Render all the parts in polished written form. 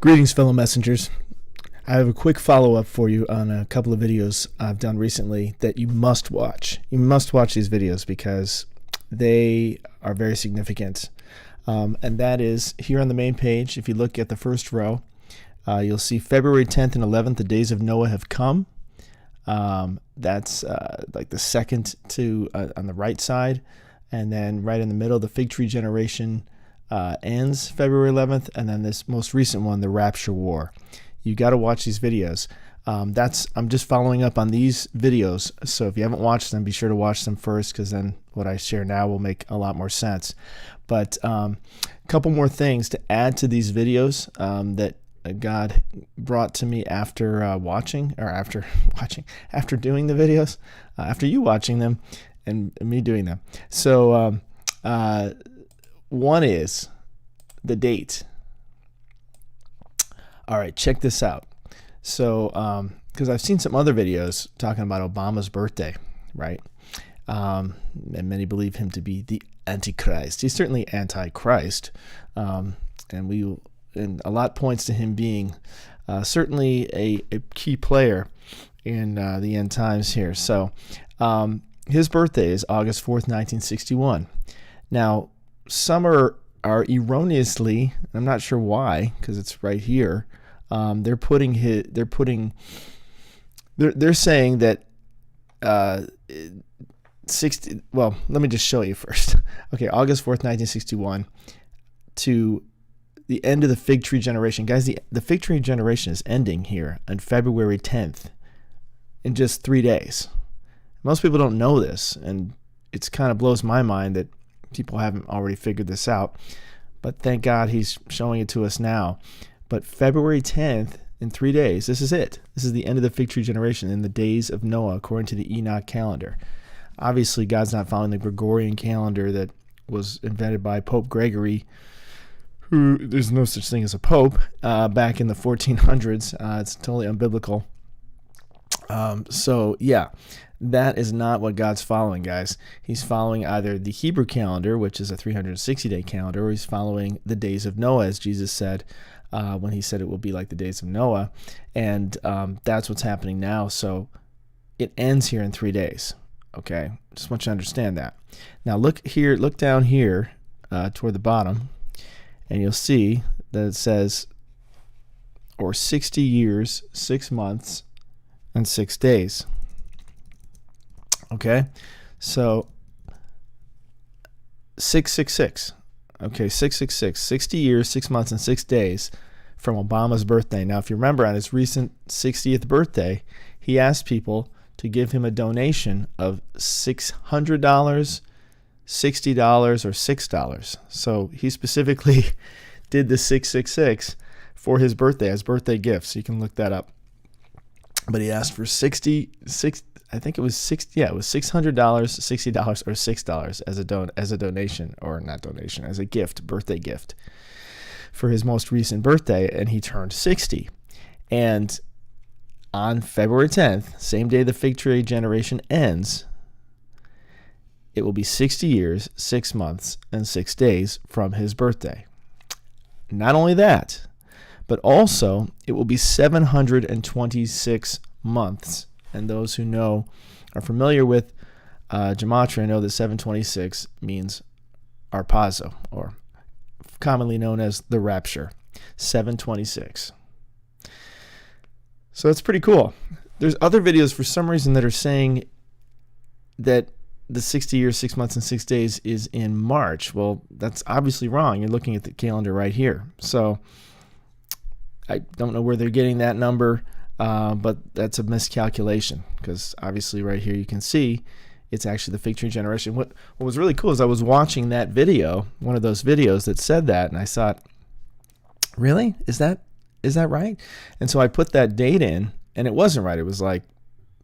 Greetings, fellow messengers. I have a quick follow-up for you on a couple of videos I've done recently that you must watch. You must watch these videos because they are very significant. And that is here on the main page. If you look at the first row, you'll see February 10th and 11th, the days of Noah have come. That's like the second to on the right side. And then right in the middle, the fig tree generation ends February 11th, and then this most recent one, the Rapture War. You got to watch these videos. I'm just following up on these videos, so if you haven't watched them, be sure to watch them first, because then what I share now will make a lot more sense. But a couple more things to add to these videos that God brought to me after after doing the videos, after you watching them and me doing them. So one is the date. All right, check this out. So, because I've seen some other videos talking about Obama's birthday, right? And many believe him to be the Antichrist. He's certainly Antichrist, and a lot points to him being certainly a key player in the end times here. So, his birthday is August 4th, 1961. Now, some are erroneously, I'm not sure why, because it's right here. They're saying that 60. Well, let me just show you first. Okay, August 4th, 1961, to the end of the fig tree generation, guys. The fig tree generation is ending here on February 10th, in just 3 days. Most people don't know this, and it's kind of blows my mind that people haven't already figured this out, but thank God he's showing it to us now. But February 10th, in 3 days, this is it. This is the end of the fig tree generation in the days of Noah, according to the Enoch calendar. Obviously, God's not following the Gregorian calendar that was invented by Pope Gregory, who there's no such thing as a pope, back in the 1400s. It's totally unbiblical. So, yeah. That is not what God's following, guys. He's following either the Hebrew calendar, which is a 360-day calendar, or he's following the days of Noah, as Jesus said when he said it will be like the days of Noah. And that's what's happening now. So it ends here in 3 days. Okay, just want you to understand that. Now look down here toward the bottom, and you'll see that it says, or 60 years, 6 months, and 6 days. Okay, so 666. Okay, 666. 60 years, 6 months, and 6 days from Obama's birthday. Now, if you remember, on his recent 60th birthday, he asked people to give him a donation of $600, $60, or $6. So he specifically did the 666 for his birthday, as birthday gifts. You can look that up. But he asked for I think it was $600, $60, or $6 as a donation, or not donation, as a gift, birthday gift, for his most recent birthday, and he turned 60. And on February 10th, same day the fig tree generation ends, it will be 60 years, 6 months, and 6 days from his birthday. Not only that, but also it will be 726 months. And those who are familiar with gematria know that 726 means arpazo, or commonly known as the rapture. 726. So that's pretty cool. There's other videos for some reason that are saying that the 60 years, 6 months, and 6 days is in March. Well, that's obviously wrong. You're looking at the calendar right here. So I don't know where they're getting that number. But that's a miscalculation, because obviously right here you can see it's actually the fig tree generation. What was really cool is I was watching that video, one of those videos that said that, and I thought, really? Is that right? And so I put that date in, and it wasn't right. It was like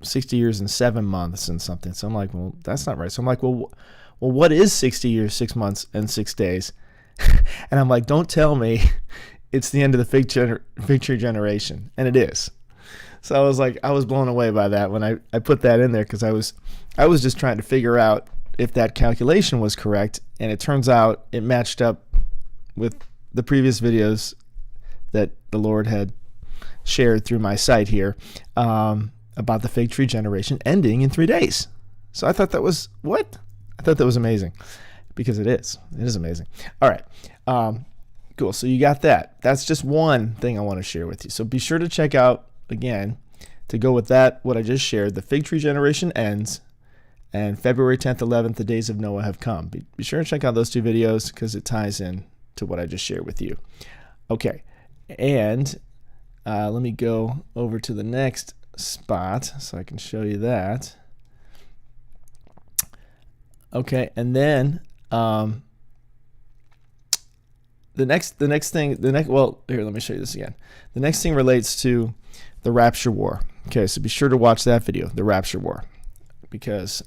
60 years and 7 months and something. So I'm like, well, that's not right. So I'm like, well, what is 60 years, 6 months, and 6 days? And I'm like, don't tell me it's the end of the fig tree generation. And it is. So I was blown away by that when I put that in there, because I was just trying to figure out if that calculation was correct, and it turns out it matched up with the previous videos that the Lord had shared through my site here about the fig tree generation ending in 3 days. So I thought that was, what? I thought that was amazing, because it is. It is amazing. All right. Cool. So you got that. That's just one thing I want to share with you. So be sure to check out, again, to go with that, what I just shared, the fig tree generation ends, and February 10th, 11th, the days of Noah have come. Be sure to check out those 2 videos because it ties in to what I just shared with you. Okay. And let me go over to the next spot so I can show you that. Okay. And then well, here, let me show you this again. The next thing relates to the Rapture War. Okay, so be sure to watch that video, the Rapture War, because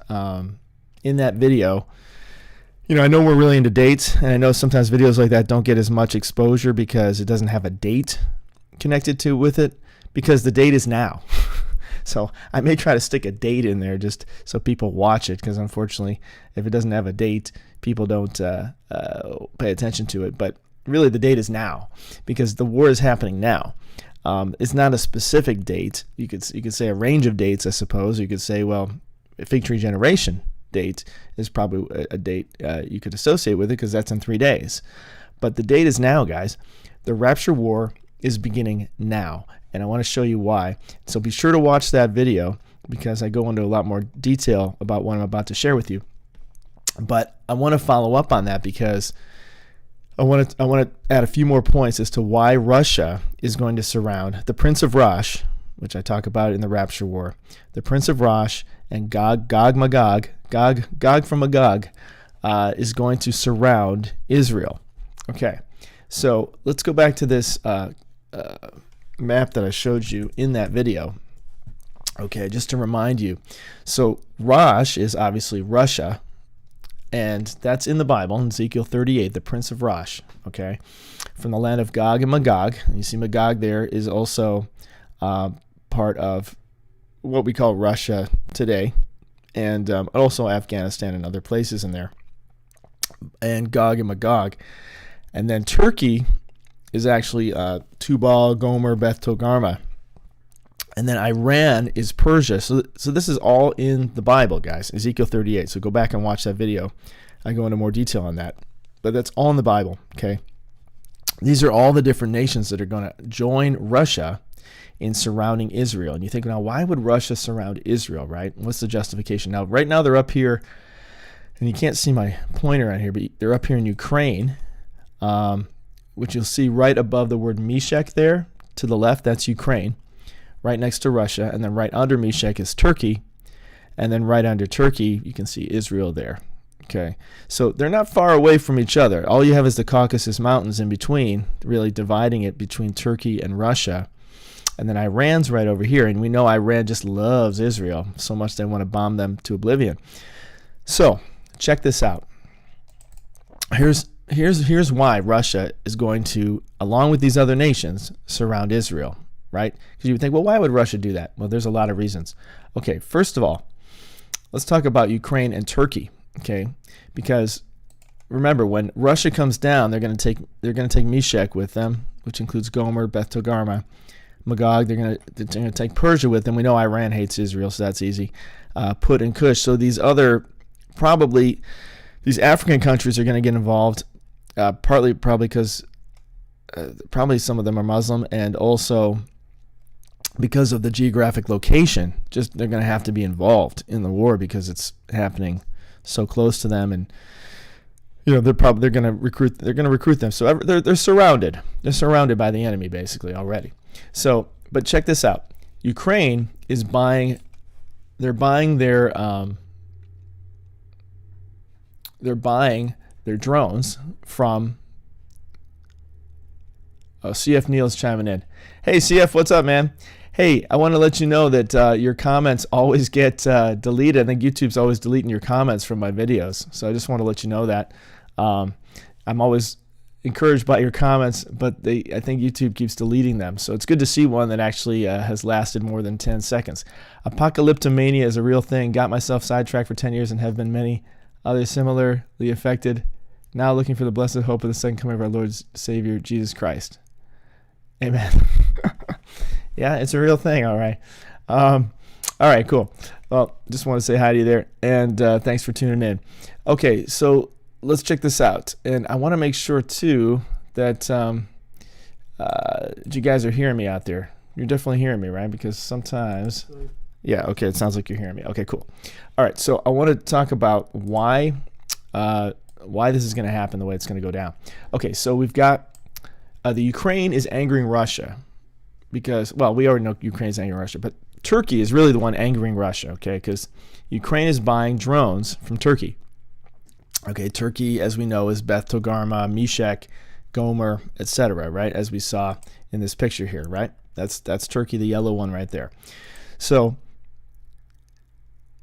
in that video, I know we're really into dates, and I know sometimes videos like that don't get as much exposure because it doesn't have a date connected to with it, because the date is now. So I may try to stick a date in there just so people watch it, because unfortunately, if it doesn't have a date, people don't pay attention to it. But really, the date is now, because the war is happening now. It's not a specific date. You could say a range of dates, I suppose. You could say, well, a fig tree generation date is probably a date you could associate with it, because that's in 3 days. But the date is now, guys. The Rapture War is beginning now, and I want to show you why. So be sure to watch that video, because I go into a lot more detail about what I'm about to share with you. But I want to follow up on that, because I want to add a few more points as to why Russia is going to surround the Prince of Rosh, which I talk about in the Rapture War. The Prince of Rosh and Gog from Magog, is going to surround Israel. Okay, so let's go back to this map that I showed you in that video. Okay, just to remind you. So Rosh is obviously Russia, and that's in the Bible, in Ezekiel 38, the Prince of Rosh, okay, from the land of Gog and Magog. And you see Magog there is also part of what we call Russia today, and also Afghanistan and other places in there, and Gog and Magog. And then Turkey is actually Tubal, Gomer, Beth Togarmah. And then Iran is Persia. So this is all in the Bible, guys, Ezekiel 38. So go back and watch that video. I go into more detail on that. But that's all in the Bible, okay? These are all the different nations that are going to join Russia in surrounding Israel. And you think, now, why would Russia surround Israel, right? What's the justification? Now, right now they're up here, and you can't see my pointer on here, but they're up here in Ukraine, which you'll see right above the word Meshech there. To the left, that's Ukraine, right next to Russia. And then right under Meshech is Turkey. And then right under Turkey, you can see Israel there. Okay, so they're not far away from each other. All you have is the Caucasus Mountains in between, really dividing it between Turkey and Russia. And then Iran's right over here, and we know Iran just loves Israel so much they want to bomb them to oblivion. So check this out. Here's why Russia is going to, along with these other nations, surround Israel, right? Because you would think, well, why would Russia do that? Well, there's a lot of reasons. Okay, first of all, let's talk about Ukraine and Turkey. Okay, because remember, when Russia comes down, they're going to take Meshech with them, which includes Gomer, Beth Togarmah, Magog. They're going to take Persia with them. We know Iran hates Israel, so that's easy. Put and Cush. So these other, probably these African countries are going to get involved. Probably because probably some of them are Muslim, and also because of the geographic location. Just they're going to have to be involved in the war because it's happening so close to them, and they're going to recruit them. So they're surrounded. They're surrounded by the enemy basically already. So, but check this out. Ukraine is buying their drones from CF Neil's chiming in. Hey CF, what's up, man? Hey, I want to let you know that your comments always get deleted. I think YouTube's always deleting your comments from my videos. So I just want to let you know that. I'm always encouraged by your comments, but I think YouTube keeps deleting them. So it's good to see one that actually has lasted more than 10 seconds. Apocalyptomania is a real thing. Got myself sidetracked for 10 years and have been many others similarly affected. Now looking for the blessed hope of the second coming of our Lord Savior, Jesus Christ. Amen. Yeah, it's a real thing. All right. All right, cool. Well, just want to say hi to you there, and thanks for tuning in. Okay, so let's check this out. And I want to make sure, too, that you guys are hearing me out there. You're definitely hearing me, right? Because sometimes... Yeah, okay, it sounds like you're hearing me. Okay, cool. All right, so I want to talk about why this is going to happen the way it's going to go down. Okay, so we've got the Ukraine is angering Russia because, well, we already know Ukraine is angering Russia, but Turkey is really the one angering Russia, okay, because Ukraine is buying drones from Turkey. Okay, Turkey, as we know, is Beth Togarmah, Meshech, Gomer, etc., right, as we saw in this picture here, right? That's Turkey, the yellow one right there. So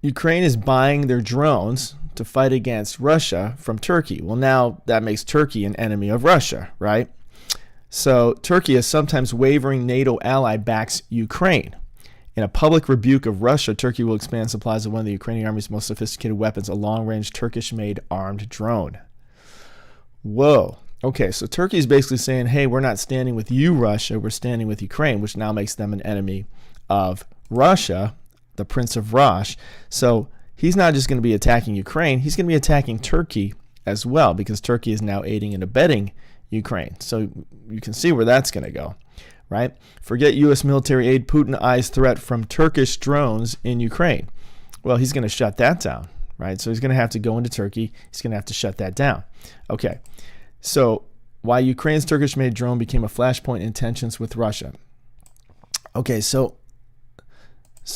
Ukraine is buying their drones to fight against Russia from Turkey. Well, now that makes Turkey an enemy of Russia, right? So Turkey, a sometimes wavering NATO ally, backs Ukraine. In a public rebuke of Russia, Turkey will expand supplies of one of the Ukrainian army's most sophisticated weapons, a long-range Turkish-made armed drone. Whoa. Okay, so Turkey is basically saying, hey, we're not standing with you, Russia. We're standing with Ukraine, which now makes them an enemy of Russia, the Prince of Rosh. So he's not just going to be attacking Ukraine. He's going to be attacking Turkey as well, because Turkey is now aiding and abetting Ukraine. So you can see where that's going to go, right? Forget U.S. military aid. Putin eyes threat from Turkish drones in Ukraine. Well, he's going to shut that down, right? So he's going to have to go into Turkey. He's going to have to shut that down. Okay, so why Ukraine's Turkish-made drone became a flashpoint in tensions with Russia. Okay, so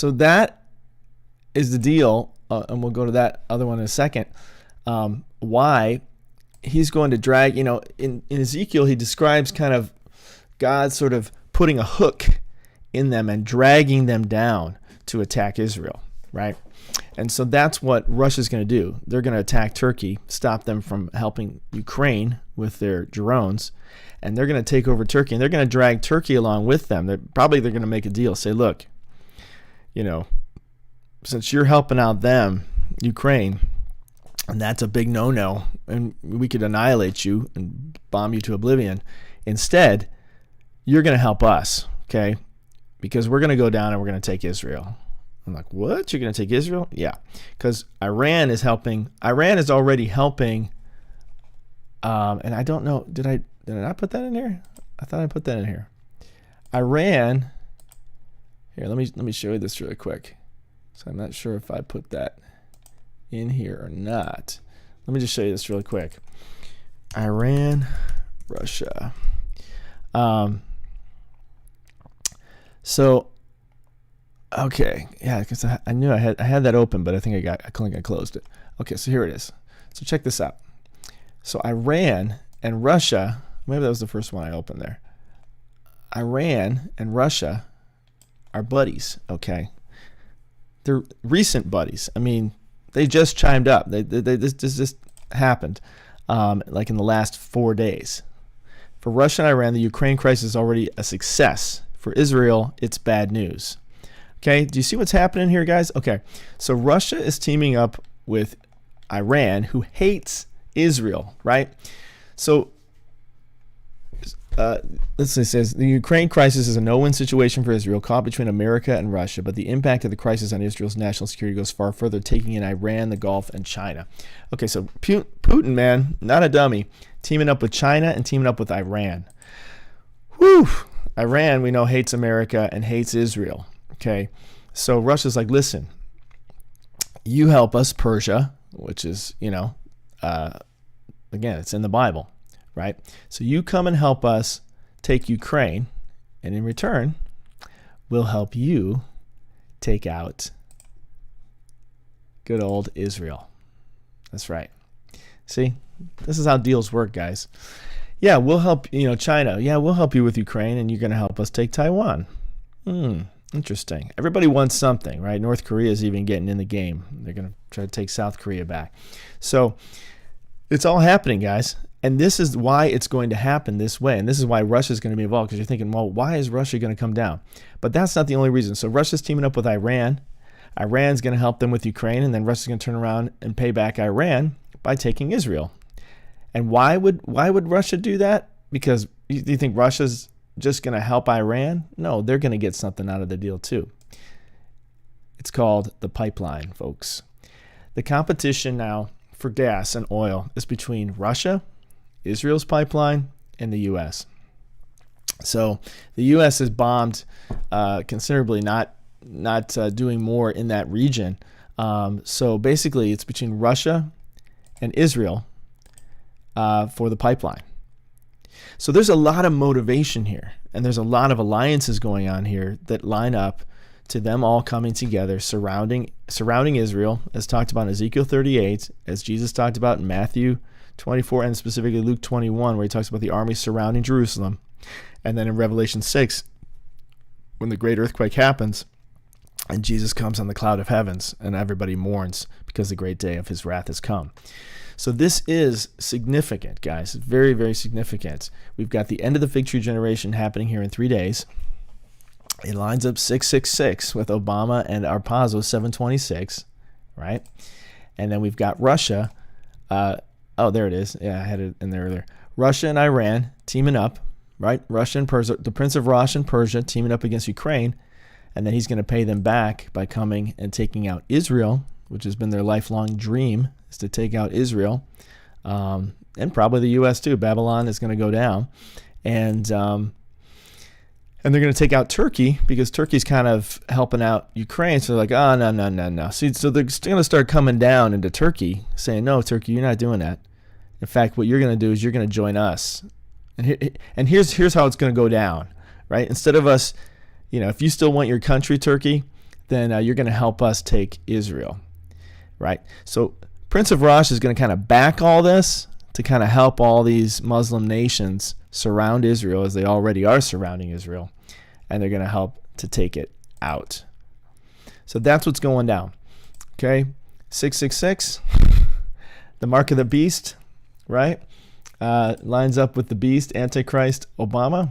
that is the deal, and we'll go to that other one in a second. Why he's going to drag, in Ezekiel, he describes kind of God sort of putting a hook in them and dragging them down to attack Israel, right? And so that's what Russia's going to do. They're going to attack Turkey, stop them from helping Ukraine with their drones, and they're going to take over Turkey, and they're going to drag Turkey along with them. They're going to make a deal, say, look, since you're helping out them, Ukraine, and that's a big no-no, and we could annihilate you and bomb you to oblivion. Instead, you're going to help us, okay? Because we're going to go down and we're going to take Israel. I'm like, what? You're going to take Israel? Yeah, because Iran is helping. Iran is already helping, and I don't know, did I not put that in here? I thought I put that in here. Iran, here, let me show you this really quick. So I'm not sure if I put that in here or not. Let me just show you this really quick. Iran, Russia. So, okay, yeah, because I knew I had that open, but I think I closed it. Okay, so here it is. So check this out. So Iran and Russia, maybe that was the first one I opened there. Iran and Russia are buddies, okay? They're recent buddies. I mean, they just chimed up. This just happened, like in the last 4 days. For Russia and Iran, the Ukraine crisis is already a success. For Israel, it's bad news. Okay, do you see what's happening here, guys? Okay, so Russia is teaming up with Iran, who hates Israel, right? So let's see, it says, the Ukraine crisis is a no-win situation for Israel, caught between America and Russia, but the impact of the crisis on Israel's national security goes far further, taking in Iran, the Gulf, and China. Okay, so Putin, man, not a dummy, teaming up with China and teaming up with Iran. Whew! Iran, we know, hates America and hates Israel. Okay, so Russia's like, listen, you help us, Persia, which is, again, it's in the Bible, right? So you come and help us take Ukraine, and in return, we'll help you take out good old Israel. That's right. See, this is how deals work, guys. Yeah, we'll help, China. Yeah, we'll help you with Ukraine, and you're going to help us take Taiwan. Interesting. Everybody wants something, right? North Korea is even getting in the game. They're going to try to take South Korea back. So it's all happening, guys. And this is why it's going to happen this way. And this is why Russia is going to be involved, because you're thinking, well, why is Russia going to come down? But that's not the only reason. So Russia's teaming up with Iran. Iran's going to help them with Ukraine, and then Russia's going to turn around and pay back Iran by taking Israel. And why would Russia do that? Because you think Russia's just going to help Iran? No, they're going to get something out of the deal too. It's called the pipeline, folks. The competition now for gas and oil is between Russia, Israel's pipeline, and the U.S. So the U.S. has bombed considerably, not doing more in that region. So basically, it's between Russia and Israel for the pipeline. So there's a lot of motivation here, and there's a lot of alliances going on here that line up to them all coming together, surrounding Israel, as talked about in Ezekiel 38, as Jesus talked about in Matthew 24, and specifically Luke 21, where he talks about the army surrounding Jerusalem. And then in Revelation 6, when the great earthquake happens, and Jesus comes on the cloud of heavens, and everybody mourns because the great day of his wrath has come. So this is significant, guys. Very, very significant. We've got the end of the fig tree generation happening here in 3 days. It lines up 666 with Obama and Arpazo 726, right? And then we've got Russia. Oh, there it is. Yeah, I had it in there earlier. Russia and Iran teaming up, right? Russia and Persia, the Prince of Rosh and Persia teaming up against Ukraine. And then he's going to pay them back by coming and taking out Israel, which has been their lifelong dream, is to take out Israel. And probably the U.S. too. Babylon is going to go down. And they're going to take out Turkey because Turkey's kind of helping out Ukraine. So they're like, oh, no. See, so they're going to start coming down into Turkey, saying, no, Turkey, you're not doing that. In fact, what you're going to do is you're going to join us. And here's how it's going to go down, right? Instead of us, if you still want your country, Turkey, then you're going to help us take Israel, right? So Prince of Rosh is going to kind of back all this to kind of help all these Muslim nations surround Israel, as they already are surrounding Israel, and they're going to help to take it out. So that's what's going down. Okay, 666, the mark of the beast, right? Lines up with the beast, Antichrist, Obama,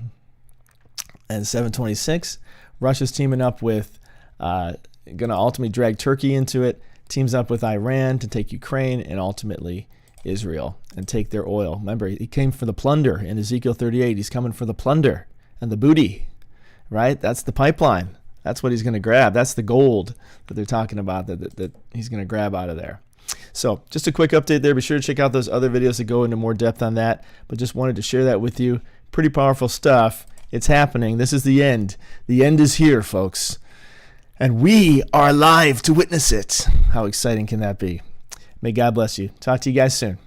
and 726. Russia's teaming up with, going to ultimately drag Turkey into it, teams up with Iran to take Ukraine, and ultimately Israel and take their oil. Remember, he came for the plunder in Ezekiel 38. He's coming for the plunder and the booty, right? That's the pipeline. That's what he's going to grab. That's the gold that they're talking about that he's going to grab out of there. So just a quick update there. Be sure to check out those other videos that go into more depth on that. But just wanted to share that with you. Pretty powerful stuff. It's happening. This is the end. The end is here, folks. And we are alive to witness it. How exciting can that be? May God bless you. Talk to you guys soon.